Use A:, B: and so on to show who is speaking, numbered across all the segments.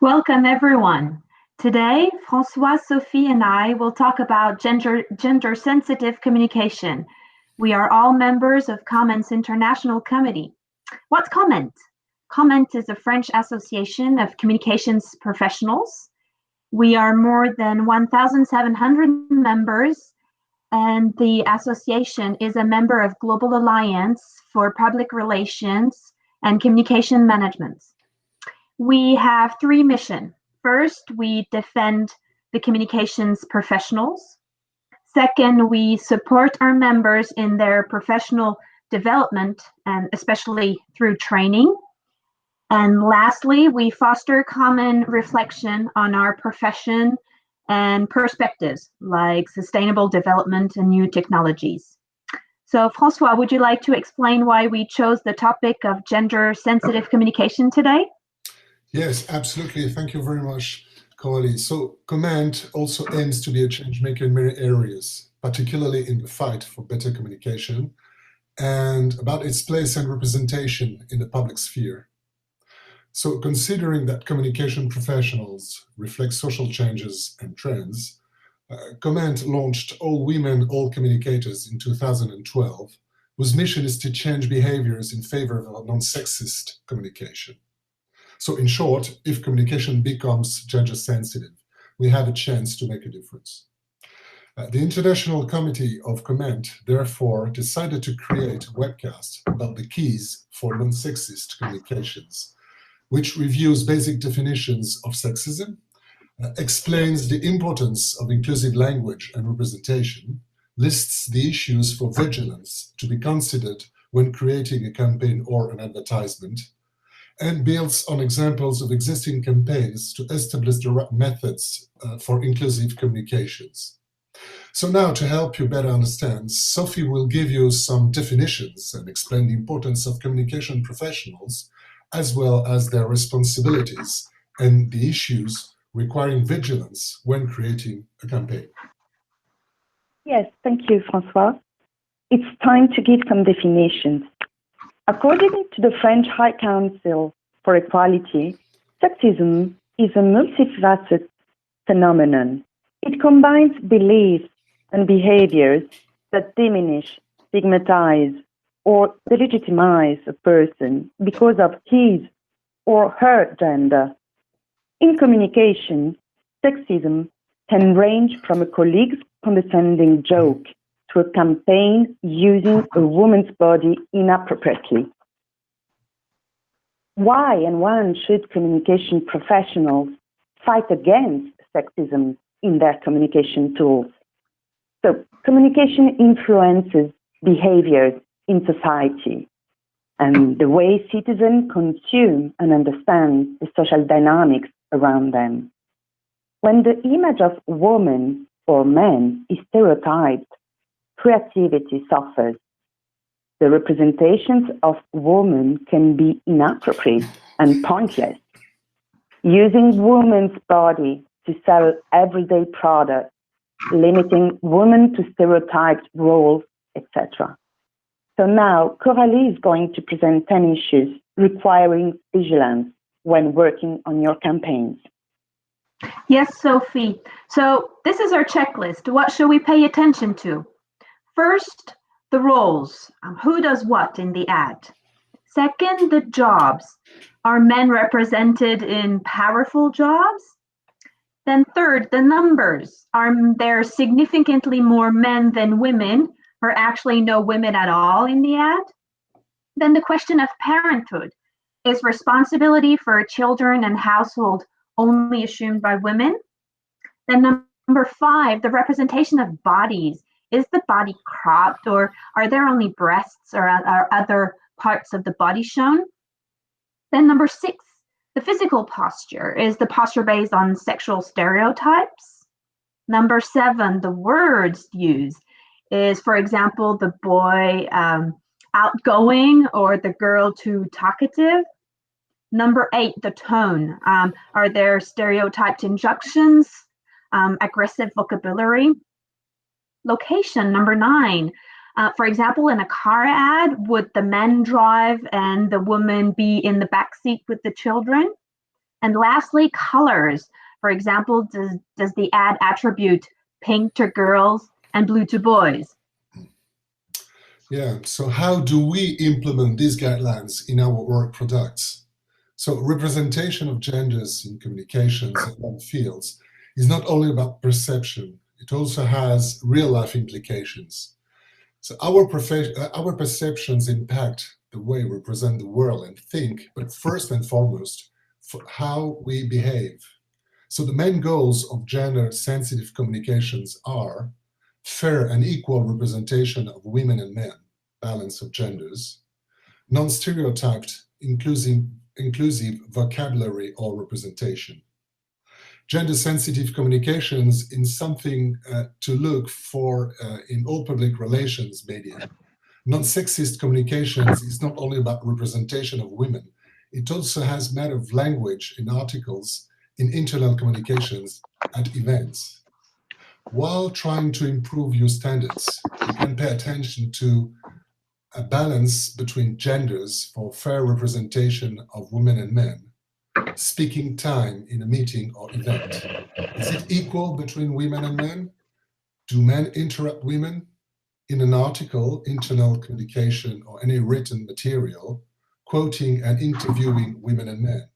A: Welcome, everyone. Today, Francois, Sophie, and I will talk about gender-sensitive communication. We are all members of COM-ENT's International Committee. What's COM-ENT? COM-ENT is a French association of communications professionals. We are more than 1,700 members, and the association is a member of Global Alliance for Public Relations and Communication Management. We have three missions. First, we defend the communications professionals. Second, we support our members in their professional development, and especially through training. And lastly, we foster common reflection on our profession and perspectives like sustainable development and new technologies. So, Francois, would you like to explain why we chose the topic of gender-sensitive communication today?
B: Yes, absolutely. Thank you very much, Coralie. So COM-ENT also aims to be a change maker in many areas, particularly in the fight for better communication and about its place and representation in the public sphere. So considering that communication professionals reflect social changes and trends, COM-ENT launched All Women, All Communicators in 2012, whose mission is to change behaviors in favor of non-sexist communication. So in short, if communication becomes gender sensitive, we have a chance to make a difference. The International Committee of COM-ENT therefore decided to create a webcast about the keys for non-sexist communications, which reviews basic definitions of sexism, explains the importance of inclusive language and representation, lists the issues for vigilance to be considered when creating a campaign or an advertisement, and builds on examples of existing campaigns to establish the right methods for inclusive communications. So now, to help you better understand, Sophie will give you some definitions and explain the importance of communication professionals, as well as their responsibilities and the issues requiring vigilance when creating a campaign.
C: Yes, thank you, Francois. It's time to give some definitions. According to the French High Council for Equality, sexism is a multifaceted phenomenon. It combines beliefs and behaviors that diminish, stigmatize, or delegitimize a person because of his or her gender. In communication, sexism can range from a colleague's condescending joke to a campaign using a woman's body inappropriately. Why and when should communication professionals fight against sexism in their communication tools? So, communication influences behaviors in society and the way citizens consume and understand the social dynamics around them. When the image of women or men is stereotyped, creativity suffers. The representations of women can be inappropriate and pointless. Using women's body to sell everyday products, limiting women to stereotyped roles, etc. So now, Coralie is going to present 10 issues requiring vigilance when working on your campaigns.
A: Yes, Sophie. So this is our checklist. What should we pay attention to? First, the roles. Who does what in the ad? Second, the jobs. Are men represented in powerful jobs? Then third, the numbers. Are there significantly more men than women, or actually no women at all in the ad? Then the question of parenthood. Is responsibility for children and household only assumed by women? Then number 5, the representation of bodies. Is the body cropped, or are there only breasts or other parts of the body shown? Then number 6, the physical posture. Is the posture based on sexual stereotypes? Number 7, the words used. Is, for example, the boy outgoing or the girl too talkative? Number 8, the tone. Are there stereotyped injunctions, aggressive vocabulary? Location, number 9. For example, in a car ad, would the men drive and the woman be in the back seat with the children? And lastly, colors. For example, does the ad attribute pink to girls and blue to boys?
B: Yeah, so how do we implement these guidelines in our work products? So representation of genders in communications and other fields is not only about perception, it also has real-life implications. So our perceptions impact the way we present the world and think, but first and foremost, for how we behave. So the main goals of gender-sensitive communications are fair and equal representation of women and men, balance of genders, non-stereotyped, inclusive vocabulary or representation. Gender-sensitive communications is something to look for in all public relations media. Non-sexist communications is not only about representation of women, it also has matter of language in articles, in internal communications, at events. While trying to improve your standards, you can pay attention to a balance between genders for fair representation of women and men. Speaking time in a meeting or event. Is it equal between women and men? Do men interrupt women? In an article, internal communication, or any written material, quoting and interviewing women and men.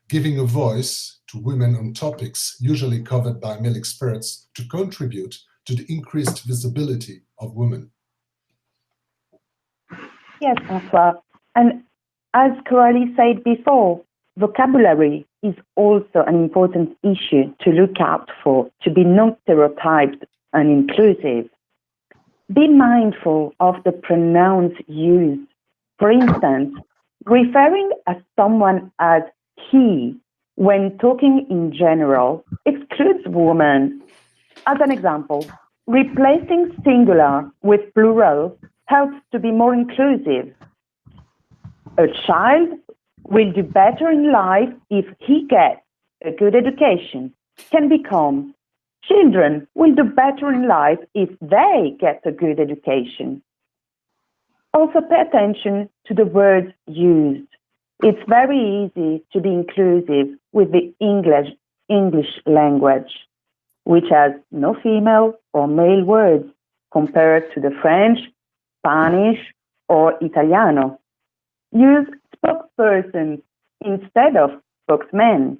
B: Giving a voice to women on topics usually covered by male experts to contribute to the increased visibility of women.
C: Yes, François. And as Coralie said before, vocabulary is also an important issue to look out for, to be non-stereotyped and inclusive. Be mindful of the pronouns used. For instance, referring to someone as he when talking in general excludes women. As an example, replacing singular with plural helps to be more inclusive. A child will do better in life if he gets a good education can become children will do better in life if they get a good education. Also pay attention to the words used. It's very easy to be inclusive with the English language, which has no female or male words compared to the French, Spanish, or Italiano. Use spokesperson instead of spokesman,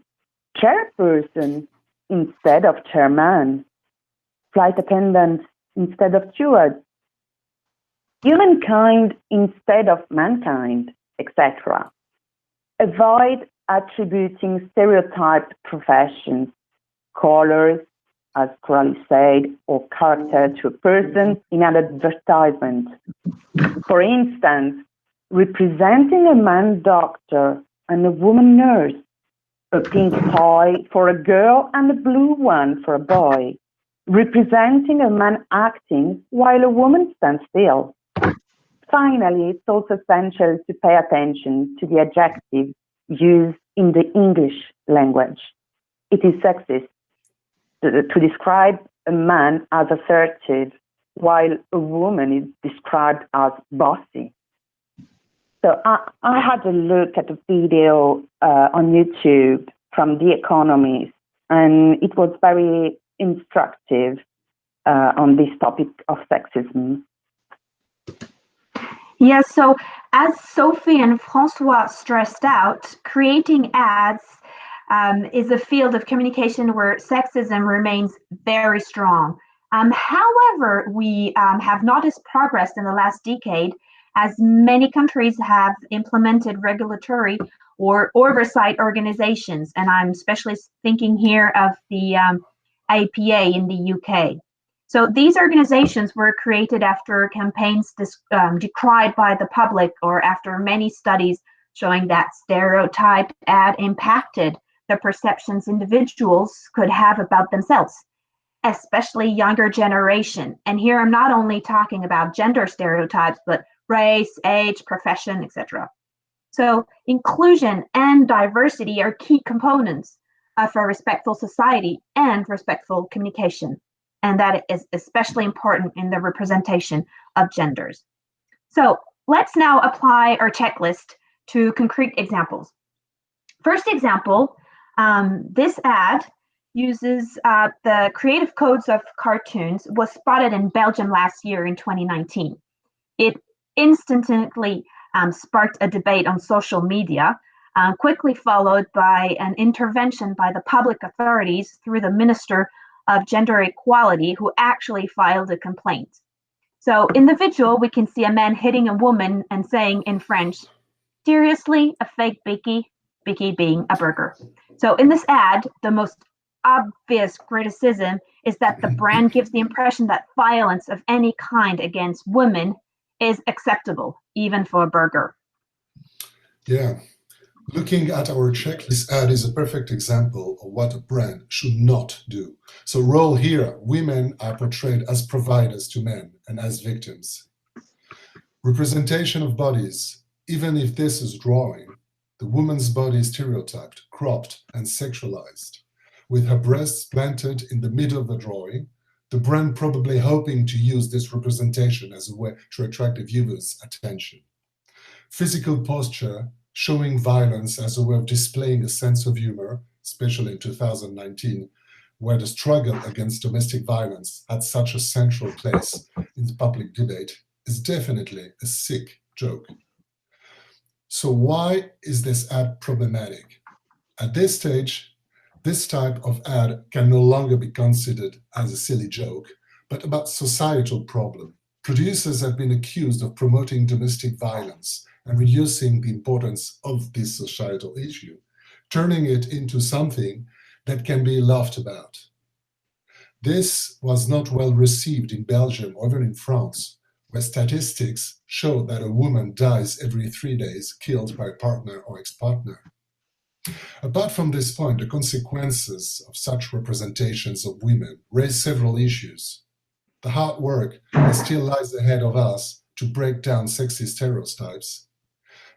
C: chairperson instead of chairman, flight attendant instead of steward, humankind instead of mankind, etc. Avoid attributing stereotyped professions, colors, as Coralie said, or character to a person in an advertisement. For instance, representing a man doctor and a woman nurse, a pink toy for a girl and a blue one for a boy, representing a man acting while a woman stands still. Finally, it's also essential to pay attention to the adjective used in the English language. It is sexist to describe a man as assertive, while a woman is described as bossy. So I had a look at a video on YouTube from The Economist, and it was very instructive on this topic of sexism.
A: Yes, so as Sophie and Francois stressed out, creating ads is a field of communication where sexism remains very strong. However, we have noticed progress in the last decade as many countries have implemented regulatory or oversight organizations, and I'm especially thinking here of the APA in the UK. So these organizations were created after campaigns decried by the public or after many studies showing that stereotyped ad impacted the perceptions individuals could have about themselves, especially younger generation. And here I'm not only talking about gender stereotypes, but race, age, profession, etc. So inclusion and diversity are key components of a respectful society and respectful communication. And that is especially important in the representation of genders. So let's now apply our checklist to concrete examples. First example, This ad uses the creative codes of cartoons, was spotted in Belgium last year in 2019. It instantly sparked a debate on social media, quickly followed by an intervention by the public authorities through the Minister of Gender Equality, who actually filed a complaint. So in the visual, we can see a man hitting a woman and saying in French, "Seriously, a fake Bicky?" Bicky being a burger. So in this ad, the most obvious criticism is that the brand gives the impression that violence of any kind against women is acceptable, even for a burger.
B: Yeah. Looking at our checklist, this ad is a perfect example of what a brand should not do. So role here, women are portrayed as providers to men and as victims. Representation of bodies, even if this is drawing, the woman's body is stereotyped, cropped, and sexualized. With her breasts planted in the middle of the drawing, the brand probably hoping to use this representation as a way to attract the viewer's attention. Physical posture, showing violence as a way of displaying a sense of humor, especially in 2019, where the struggle against domestic violence had such a central place in the public debate, is definitely a sick joke. So why is this ad problematic? At this stage, this type of ad can no longer be considered as a silly joke, but about societal problem. Producers have been accused of promoting domestic violence and reducing the importance of this societal issue, turning it into something that can be laughed about. This was not well received in Belgium or even in France, where statistics show that a woman dies every 3 days killed by a partner or ex-partner. Apart from this point, the consequences of such representations of women raise several issues. The hard work that still lies ahead of us to break down sexist stereotypes,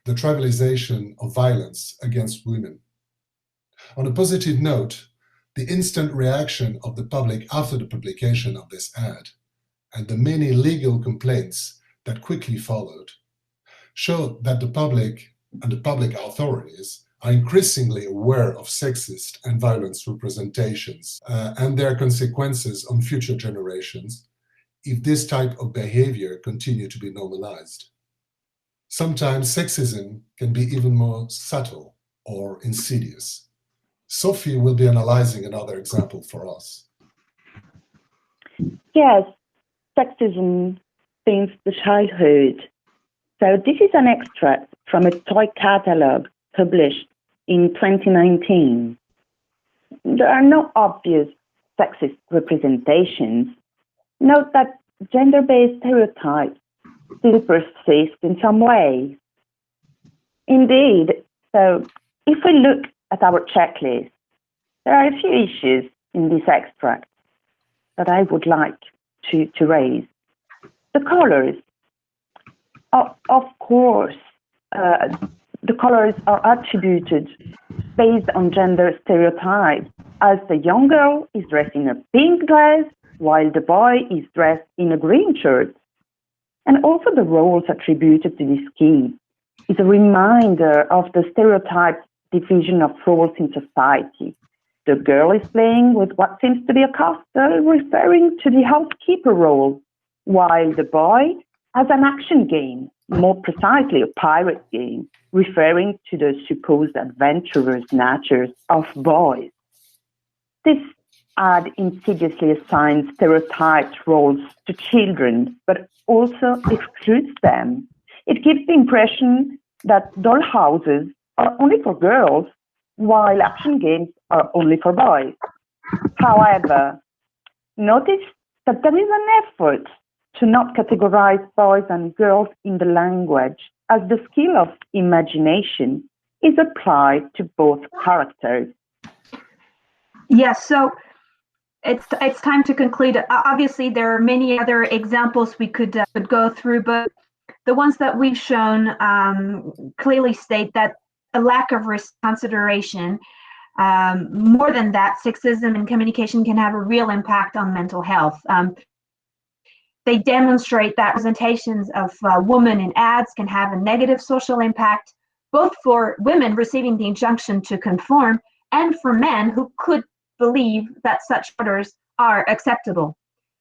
B: the trivialization of violence against women. On a positive note, the instant reaction of the public after the publication of this ad and the many legal complaints that quickly followed showed that the public and the public authorities are increasingly aware of sexist and violence representations and their consequences on future generations if this type of behavior continue to be normalized. Sometimes sexism can be even more subtle or insidious. Sophie will be analyzing another example for us.
C: Yes, sexism since the childhood. So this is an extract from a toy catalog published in 2019. There are no obvious sexist representations. Note that gender-based stereotypes still persist in some ways. Indeed, so if we look at our checklist, there are a few issues in this extract that I would like to raise. The colors. Of course, the colors are attributed based on gender stereotypes, as the young girl is dressed in a pink dress while the boy is dressed in a green shirt. And also the roles attributed to this kid is a reminder of the stereotyped division of roles in society. The girl is playing with what seems to be a castle, referring to the housekeeper role, while the boy has an action game, more precisely a pirate game, referring to the supposed adventurous natures of boys. This ad insidiously assigns stereotyped roles to children, but also excludes them. It gives the impression that doll houses are only for girls, while action games are only for boys. However, notice that there is an effort to not categorize boys and girls in the language, as the skill of imagination is applied to both characters.
A: Yes, so it's time to conclude. Obviously, there are many other examples we could go through, but the ones that we've shown clearly state that a lack of consideration, more than that, sexism in communication can have a real impact on mental health. They demonstrate that representations of women in ads can have a negative social impact, both for women receiving the injunction to conform and for men who could believe that such orders are acceptable.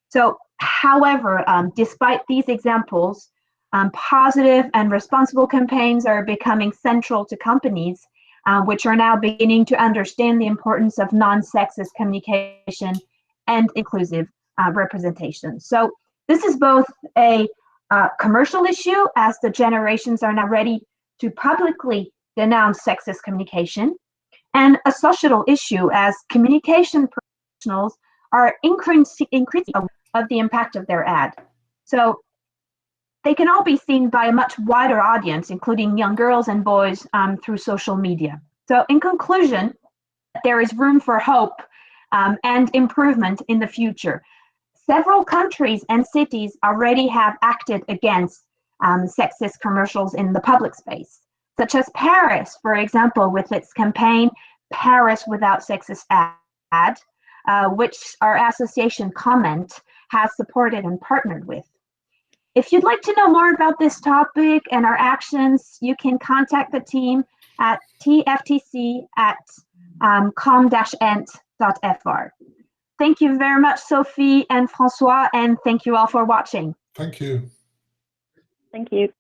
A: So, however, despite these examples, positive and responsible campaigns are becoming central to companies, which are now beginning to understand the importance of non-sexist communication and inclusive representation. So this is both a commercial issue, as the generations are now ready to publicly denounce sexist communication, and a societal issue, as communication professionals are increasing of the impact of their ad. So they can all be seen by a much wider audience, including young girls and boys, through social media. So in conclusion, there is room for hope and improvement in the future. Several countries and cities already have acted against sexist commercials in the public space, such as Paris, for example, with its campaign, Paris Without Sexist Ad, which our association COM-ENT has supported and partnered with. If you'd like to know more about this topic and our actions, you can contact the team at tftc@com-ent.fr. Thank you very much, Sophie and Francois, and thank you all for watching.
B: Thank you.
C: Thank you.